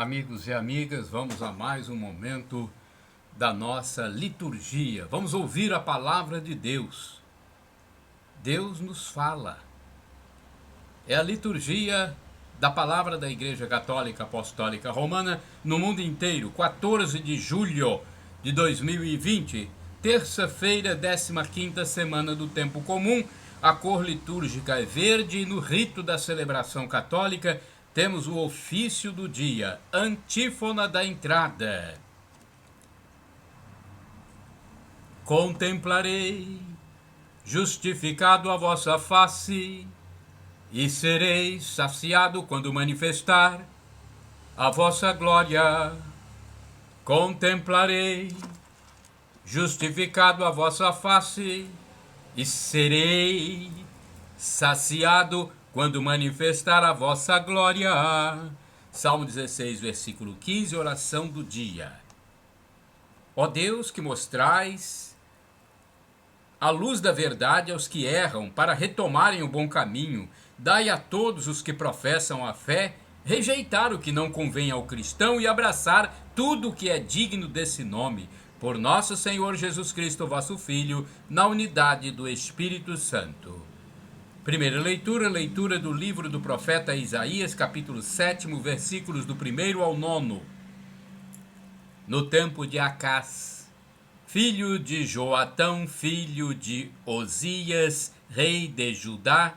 Amigos e amigas, vamos a mais um momento da nossa liturgia. Vamos ouvir a palavra de Deus. Deus nos fala. É a liturgia da palavra da Igreja Católica Apostólica Romana no mundo inteiro, 14 de julho de 2020, terça-feira, 15ª semana do Tempo Comum. A cor litúrgica é verde e no rito da celebração católica temos o ofício do dia, antífona da entrada. Contemplarei, justificado a vossa face, e serei saciado quando manifestar a vossa glória. Contemplarei, justificado a vossa face, e serei saciado quando manifestar a vossa glória. Salmo 16, versículo 15, oração do dia. Ó Deus, que mostrais a luz da verdade aos que erram, para retomarem o bom caminho, dai a todos os que professam a fé, rejeitar o que não convém ao cristão e abraçar tudo o que é digno desse nome, por nosso Senhor Jesus Cristo, vosso Filho, na unidade do Espírito Santo. Primeira leitura, leitura do livro do profeta Isaías, capítulo 7, versículos do 1º ao 9. No tempo de Acás, filho de Joatão, filho de Osias, rei de Judá,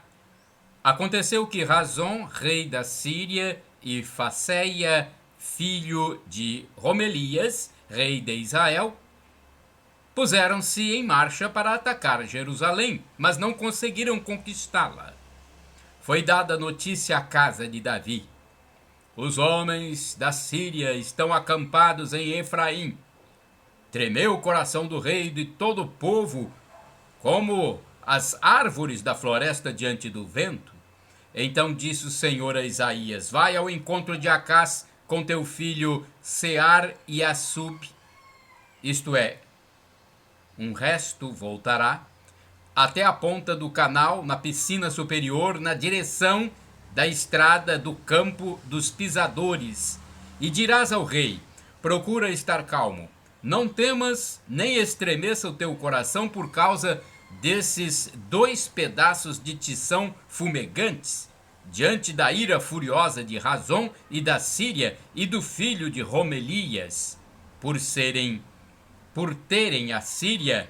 aconteceu que Razom, rei da Síria, e Faceia, filho de Romelias, rei de Israel, puseram-se em marcha para atacar Jerusalém, mas não conseguiram conquistá-la. Foi dada notícia à casa de Davi: os homens da Síria estão acampados em Efraim. Tremeu o coração do rei e de todo o povo, como as árvores da floresta diante do vento. Então disse o Senhor a Isaías: vai ao encontro de Acás com teu filho Sear e Assub, isto é, um resto voltará, até a ponta do canal, na piscina superior, na direção da estrada do campo dos pisadores, e dirás ao rei: procura estar calmo, não temas nem estremeça o teu coração por causa desses 2 pedaços de tição fumegantes, diante da ira furiosa de Razom e da Síria e do filho de Romelias, por terem a Síria,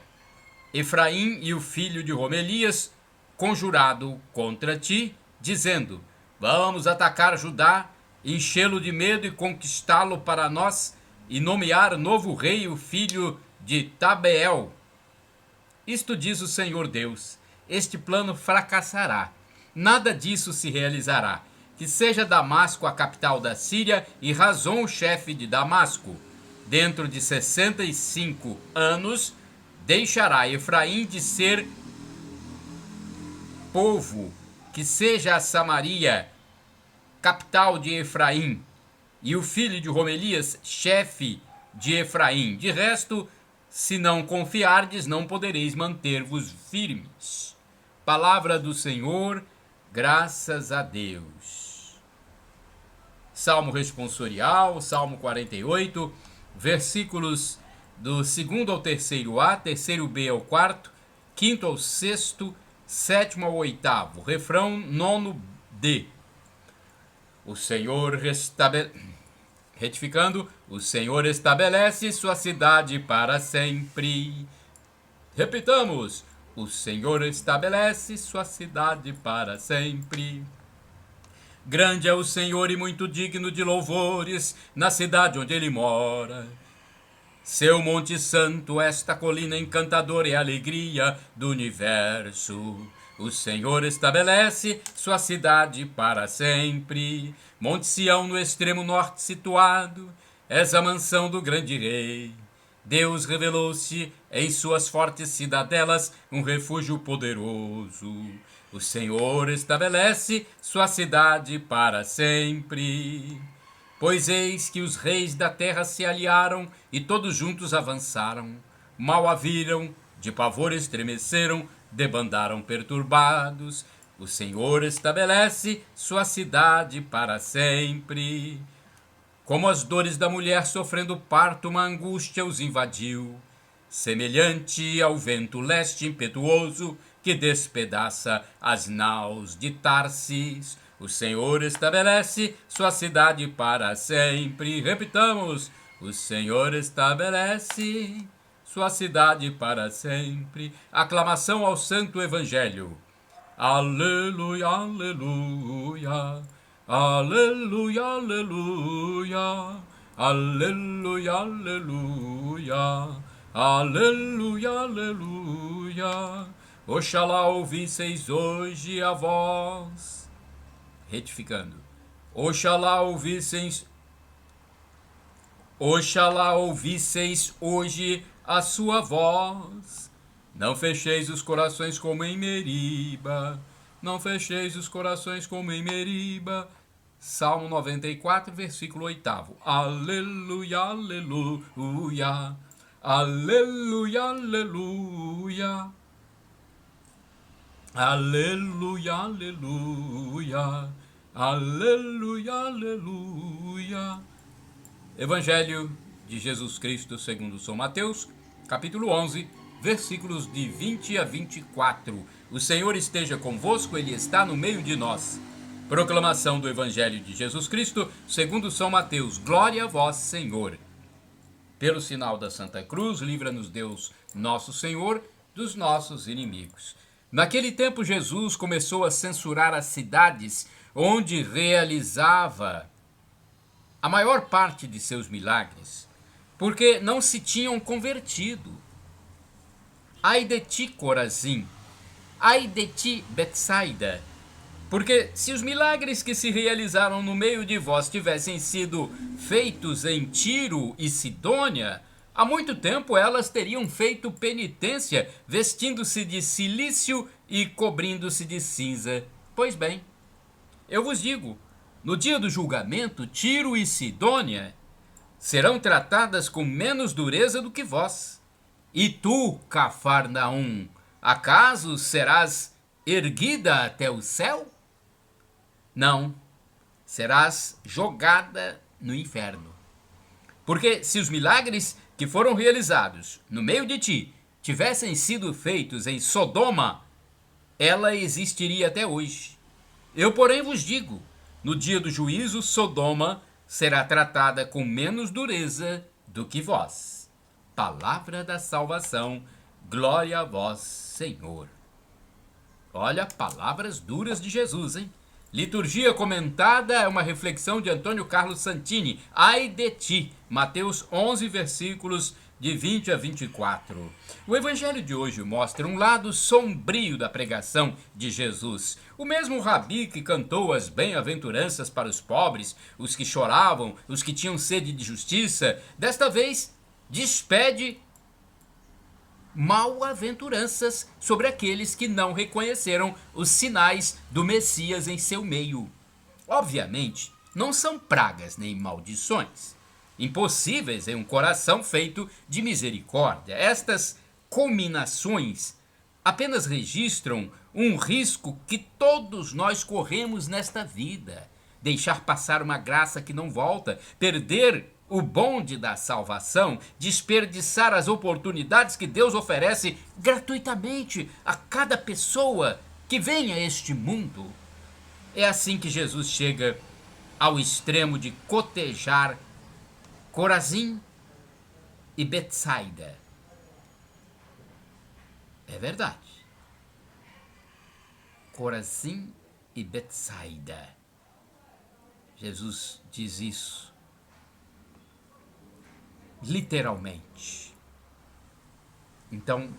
Efraim e o filho de Romelias conjurado contra ti, dizendo: vamos atacar Judá, enchê-lo de medo e conquistá-lo para nós, e nomear novo rei, o filho de Tabeel. Isto diz o Senhor Deus: este plano fracassará, nada disso se realizará, que seja Damasco a capital da Síria e Razom o chefe de Damasco. Dentro de 65 anos, deixará Efraim de ser povo, que seja a Samaria, capital de Efraim, e o filho de Romelias, chefe de Efraim. De resto, se não confiardes, não podereis manter-vos firmes. Palavra do Senhor, graças a Deus. Salmo responsorial, Salmo 48, versículos do 2º ao 3º A, 3º B ao 4º, 5º ao 6º, 7º ao 8º, refrão 9º D. Retificando, o Senhor estabelece sua cidade para sempre. Repitamos: o Senhor estabelece sua cidade para sempre. Grande é o Senhor e muito digno de louvores na cidade onde ele mora. Seu Monte Santo, esta colina encantadora é a alegria do universo. O Senhor estabelece sua cidade para sempre. Monte Sião, no extremo norte situado, és a mansão do grande rei. Deus revelou-se em suas fortes cidadelas, um refúgio poderoso. O Senhor estabelece sua cidade para sempre. Pois eis que os reis da terra se aliaram e todos juntos avançaram. Mal a viram, de pavor estremeceram, debandaram perturbados. O Senhor estabelece sua cidade para sempre. Como as dores da mulher sofrendo parto, uma angústia os invadiu, semelhante ao vento leste impetuoso que despedaça as naus de Tarsis. O Senhor estabelece sua cidade para sempre. Repitamos: o Senhor estabelece sua cidade para sempre. Aclamação ao Santo Evangelho. Aleluia, aleluia. Aleluia, aleluia. Aleluia, aleluia. Aleluia, aleluia. Oxalá ouvisseis hoje a voz. Retificando. Oxalá ouvisseis hoje a sua voz. Não fecheis os corações como em Meriba. Não fecheis os corações como em Meriba. Salmo 94, versículo 8. Aleluia, aleluia. Aleluia, aleluia. Aleluia, aleluia. Aleluia, aleluia. Evangelho de Jesus Cristo segundo São Mateus, capítulo 11, versículos de 20 a 24. O Senhor esteja convosco, Ele está no meio de nós. Proclamação do Evangelho de Jesus Cristo segundo São Mateus. Glória a vós, Senhor. Pelo sinal da Santa Cruz, livra-nos Deus, nosso Senhor, dos nossos inimigos. Naquele tempo, Jesus começou a censurar as cidades onde realizava a maior parte de seus milagres, porque não se tinham convertido. Ai de ti, Corazim! Ai de ti, Betsaida! Porque se os milagres que se realizaram no meio de vós tivessem sido feitos em Tiro e Sidônia, há muito tempo elas teriam feito penitência, vestindo-se de cilício e cobrindo-se de cinza. Pois bem, eu vos digo, no dia do julgamento, Tiro e Sidônia serão tratadas com menos dureza do que vós. E tu, Cafarnaum, acaso serás erguida até o céu? Não, serás jogada no inferno. Porque se os milagres que foram realizados no meio de ti tivessem sido feitos em Sodoma, ela existiria até hoje. Eu, porém, vos digo, no dia do juízo, Sodoma será tratada com menos dureza do que vós. Palavra da salvação, glória a vós, Senhor. Olha, palavras duras de Jesus, hein? Liturgia comentada é uma reflexão de Antônio Carlos Santini. Ai de ti, Mateus 11, versículos de 20 a 24. O evangelho de hoje mostra um lado sombrio da pregação de Jesus. O mesmo Rabi que cantou as bem-aventuranças para os pobres, os que choravam, os que tinham sede de justiça, desta vez despede mal-aventuranças sobre aqueles que não reconheceram os sinais do Messias em seu meio. Obviamente, não são pragas nem maldições, impossíveis em um coração feito de misericórdia. Estas culminações apenas registram um risco que todos nós corremos nesta vida: deixar passar uma graça que não volta, perder o bonde da salvação, desperdiçar as oportunidades que Deus oferece gratuitamente a cada pessoa que vem a este mundo. É assim que Jesus chega ao extremo de cotejar Corazim e Betsaida. É verdade. Corazim e Betsaida. Jesus diz isso literalmente. Então,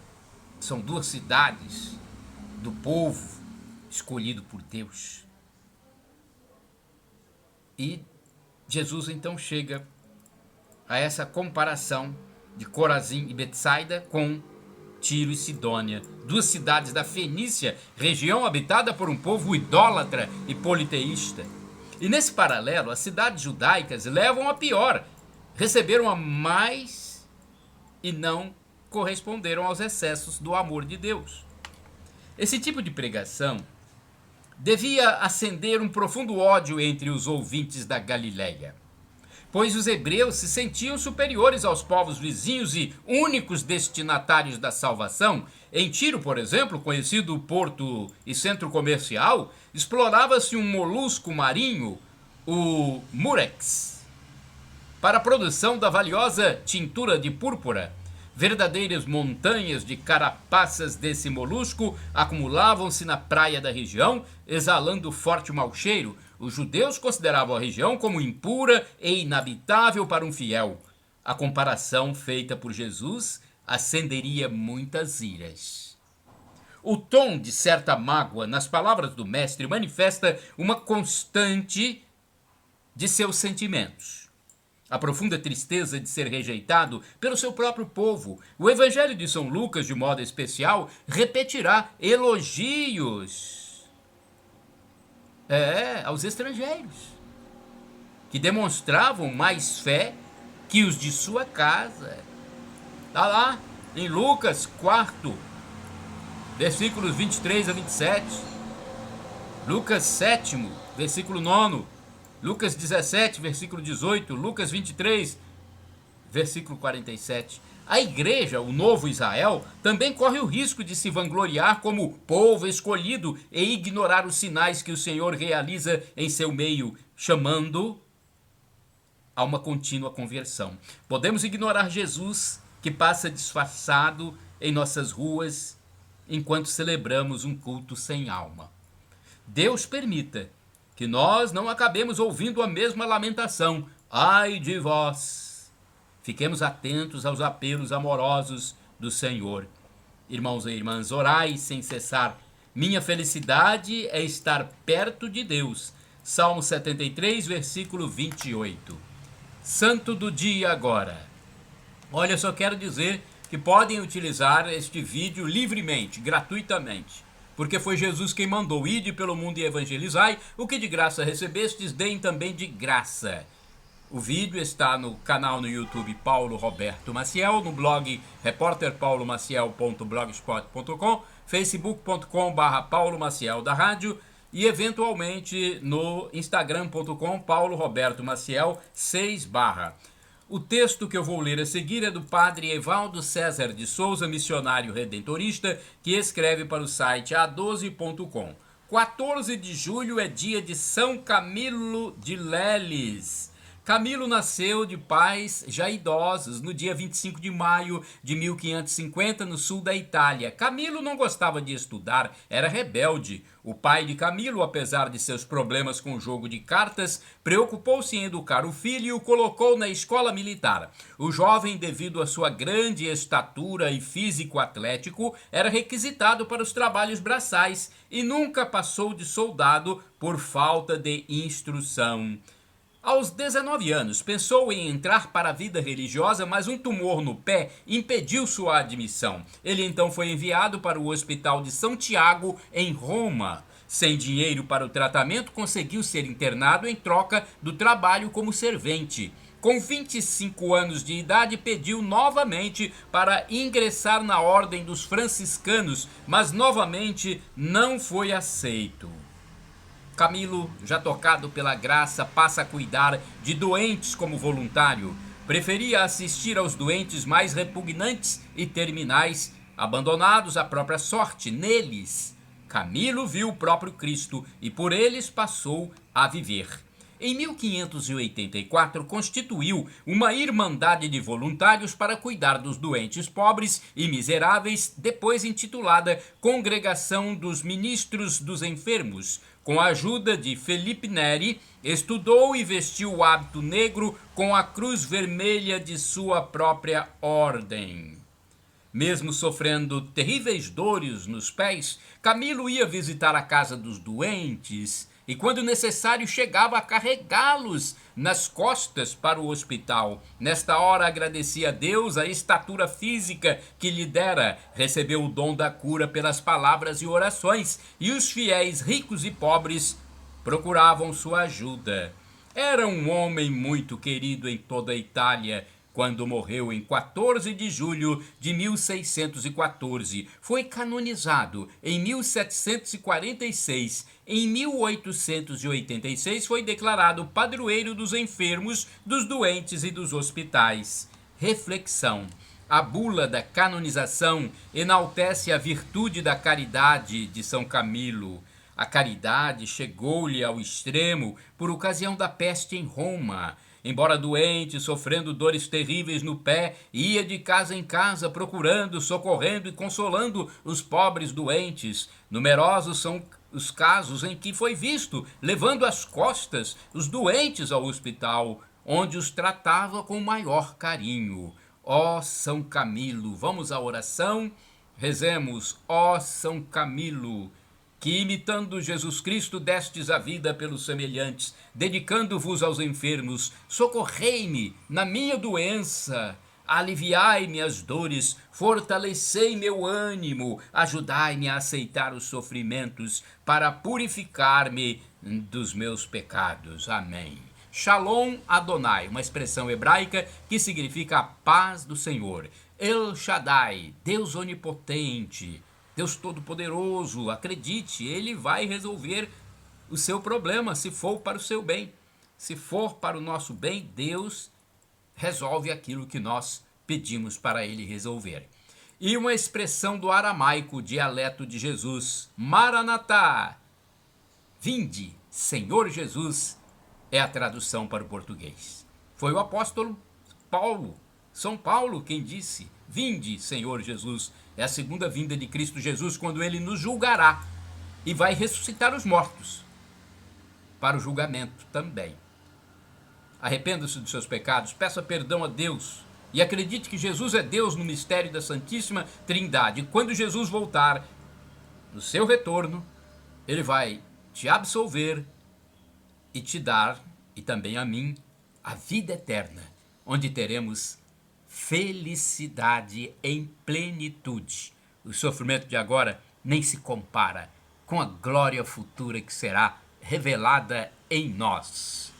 são duas cidades do povo escolhido por Deus. E Jesus então chega a essa comparação de Corazim e Betsaida com Tiro e Sidônia, duas cidades da Fenícia, região habitada por um povo idólatra e politeísta. E nesse paralelo, as cidades judaicas levam a pior, receberam a mais e não corresponderam aos excessos do amor de Deus. Esse tipo de pregação devia acender um profundo ódio entre os ouvintes da Galileia, pois os hebreus se sentiam superiores aos povos vizinhos e únicos destinatários da salvação. Em Tiro, por exemplo, conhecido porto e centro comercial, explorava-se um molusco marinho, o murex, para a produção da valiosa tintura de púrpura. Verdadeiras montanhas de carapaças desse molusco acumulavam-se na praia da região, exalando forte mau cheiro. Os judeus consideravam a região como impura e inabitável para um fiel. A comparação feita por Jesus acenderia muitas iras. O tom de certa mágoa nas palavras do mestre manifesta uma constante de seus sentimentos. A profunda tristeza de ser rejeitado pelo seu próprio povo. O Evangelho de São Lucas, de modo especial, repetirá elogios aos estrangeiros, que demonstravam mais fé que os de sua casa. Está lá em Lucas 4, versículos 23 a 27. Lucas 7, versículo 9. Lucas 17, versículo 18, Lucas 23, versículo 47. A igreja, o novo Israel, também corre o risco de se vangloriar como povo escolhido e ignorar os sinais que o Senhor realiza em seu meio, chamando a uma contínua conversão. Podemos ignorar Jesus, que passa disfarçado em nossas ruas, enquanto celebramos um culto sem alma. Deus permita que nós não acabemos ouvindo a mesma lamentação. Ai de vós! Fiquemos atentos aos apelos amorosos do Senhor. Irmãos e irmãs, orai sem cessar. Minha felicidade é estar perto de Deus. Salmo 73, versículo 28. Santo do dia agora. Olha, eu só quero dizer que podem utilizar este vídeo livremente, gratuitamente. Porque foi Jesus quem mandou: ide pelo mundo e evangelizai, o que de graça recebestes, deem também de graça. O vídeo está no canal no YouTube Paulo Roberto Maciel, no blog repórterpaulomaciel.blogspot.com, facebook.com/Paulo Maciel da rádio e eventualmente no instagram.com Paulo Roberto Maciel 6/. O texto que eu vou ler a seguir é do padre Evaldo César de Souza, missionário redentorista, que escreve para o site a12.com. 14 de julho é dia de São Camilo de Leles. Camilo nasceu de pais já idosos no dia 25 de maio de 1550, no sul da Itália. Camilo não gostava de estudar, era rebelde. O pai de Camilo, apesar de seus problemas com o jogo de cartas, preocupou-se em educar o filho e o colocou na escola militar. O jovem, devido à sua grande estatura e físico atlético, era requisitado para os trabalhos braçais e nunca passou de soldado por falta de instrução. Aos 19 anos, pensou em entrar para a vida religiosa, mas um tumor no pé impediu sua admissão. Ele então foi enviado para o Hospital de São Tiago, em Roma. Sem dinheiro para o tratamento, conseguiu ser internado em troca do trabalho como servente. Com 25 anos de idade, pediu novamente para ingressar na Ordem dos Franciscanos, mas novamente não foi aceito. Camilo, já tocado pela graça, passa a cuidar de doentes como voluntário. Preferia assistir aos doentes mais repugnantes e terminais, abandonados à própria sorte. Neles, Camilo viu o próprio Cristo e por eles passou a viver. Em 1584, constituiu uma irmandade de voluntários para cuidar dos doentes pobres e miseráveis, depois intitulada Congregação dos Ministros dos Enfermos. Com a ajuda de Felipe Neri, estudou e vestiu o hábito negro com a cruz vermelha de sua própria ordem. Mesmo sofrendo terríveis dores nos pés, Camilo ia visitar a casa dos doentes e, quando necessário, chegava a carregá-los nas costas para o hospital. Nesta hora, agradecia a Deus a estatura física que lhe dera. Recebeu o dom da cura pelas palavras e orações, e os fiéis, ricos e pobres, procuravam sua ajuda. Era um homem muito querido em toda a Itália. quando morreu em 14 de julho de 1614. Foi canonizado em 1746. Em 1886 foi declarado padroeiro dos enfermos, dos doentes e dos hospitais. Reflexão. A bula da canonização enaltece a virtude da caridade de São Camilo. A caridade chegou-lhe ao extremo por ocasião da peste em Roma. Embora doente, sofrendo dores terríveis no pé, ia de casa em casa procurando, socorrendo e consolando os pobres doentes. Numerosos são os casos em que foi visto, levando às costas os doentes ao hospital, onde os tratava com maior carinho. Ó São Camilo, vamos à oração? Rezemos, ó São Camilo, que imitando Jesus Cristo destes a vida pelos semelhantes, dedicando-vos aos enfermos, socorrei-me na minha doença, aliviai-me as dores, fortalecei meu ânimo, ajudai-me a aceitar os sofrimentos para purificar-me dos meus pecados. Amém. Shalom Adonai, uma expressão hebraica que significa a paz do Senhor. El Shaddai, Deus onipotente, Deus todo-poderoso, acredite, Ele vai resolver o seu problema se for para o seu bem. Se for para o nosso bem, Deus resolve aquilo que nós pedimos para Ele resolver. E uma expressão do aramaico, dialeto de Jesus, Maranatá, vinde, Senhor Jesus, é a tradução para o português. Foi o apóstolo Paulo, São Paulo, quem disse, vinde, Senhor Jesus. É a segunda vinda de Cristo Jesus, quando Ele nos julgará e vai ressuscitar os mortos para o julgamento também. Arrependa-se dos seus pecados, peça perdão a Deus e acredite que Jesus é Deus no mistério da Santíssima Trindade. E quando Jesus voltar, no seu retorno, Ele vai te absolver e te dar, e também a mim, a vida eterna, onde teremos felicidade em plenitude. O sofrimento de agora nem se compara com a glória futura que será revelada em nós.